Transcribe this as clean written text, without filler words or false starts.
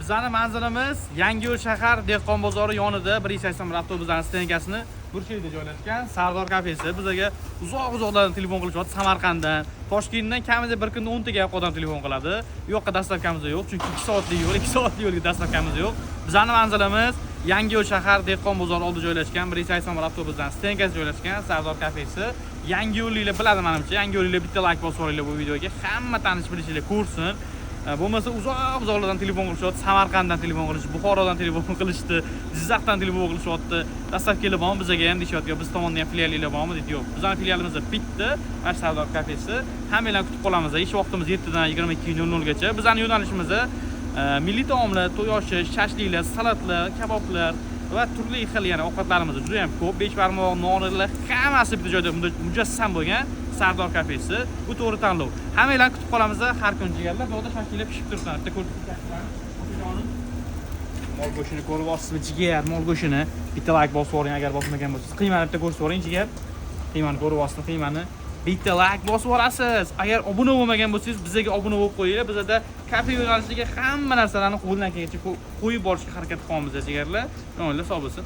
Bizning manzilimiz Yangiyo'l shahar dehqon bozori yonida 180 avtobuslarning stenkasini burchagida joylashgan Sardor kafesi. Bizga uzoq-uzoqlardan telefon qilishyapti. Samarqanddan, Toshkentdan kamida bir kunda 10 taga odam telefon qiladi. Bu yoqqa dastlabkamiz yo'q, chunki 2 soatlik yo'l, 2 soatlik yo'lga dastlabkamiz yo'q. Bizning manzilimiz Yangiyo'l shahar dehqon bozori oldida joylashgan 180 avtobuslarning stenkasida joylashgan Sardor kafesi. Yangiyo'lliklar biladi menimcha. Yangiyo'lliklar bitta like bosib yuboringlar bu videoga. Hamma tanish bilishinglar ko'rsin. Bo'lmasa uzoq-uzoqlardan telefon qilishyapti, Samarqanddan telefon qilishdi, Buxorodan telefon qilishdi, Jizzaxdan telefon qilishyapti. Dastlabkilar bormi bizga ham deyishyapti, biz tomondan ham filiallar bormi deydi. Yo'q. Bizning filialimiz bitta, mana Sardor kafesi. Hammalarni kutib qolamiz. Ish vaqtimiz 7 dan 22:00 gacha. Bizning yo'nalishimiz milliy taomlar, to'y oshi, shashliklar, salatlar, kaboblar va turli xil yana ovqatlarimiz juda ham ko'p. 5 barmoq nonlar hammasi bitta joyda mujassam bo'lgan. Sardor kafesi bu to'g'ri tanlov. Hammalarni kutib qolamiz. Har kun jigarlar boda shashliklar pishib turibdi. Bitta ko'rsatib mol go'shtini ko'rib olsizmi? Jigar, mol go'shtini bitta like bosib yuboring agar bosmagan bo'lsangiz. Qiymani bitta ko'rsatib yuboring jigar. Qiymani ko'rib olsin, qiymani bitta like bosib yuborasiz. Agar obuna bo'lmagan bo'lsangiz, bizga obuna bo'lib qo'yinglar. Bizda kafe yo'nalishiga hamma narsalarni qo'ldan kelgancha qo'yib borishga harakat qilamiz jigarlar. Ko'ngillar sog' bo'lsin.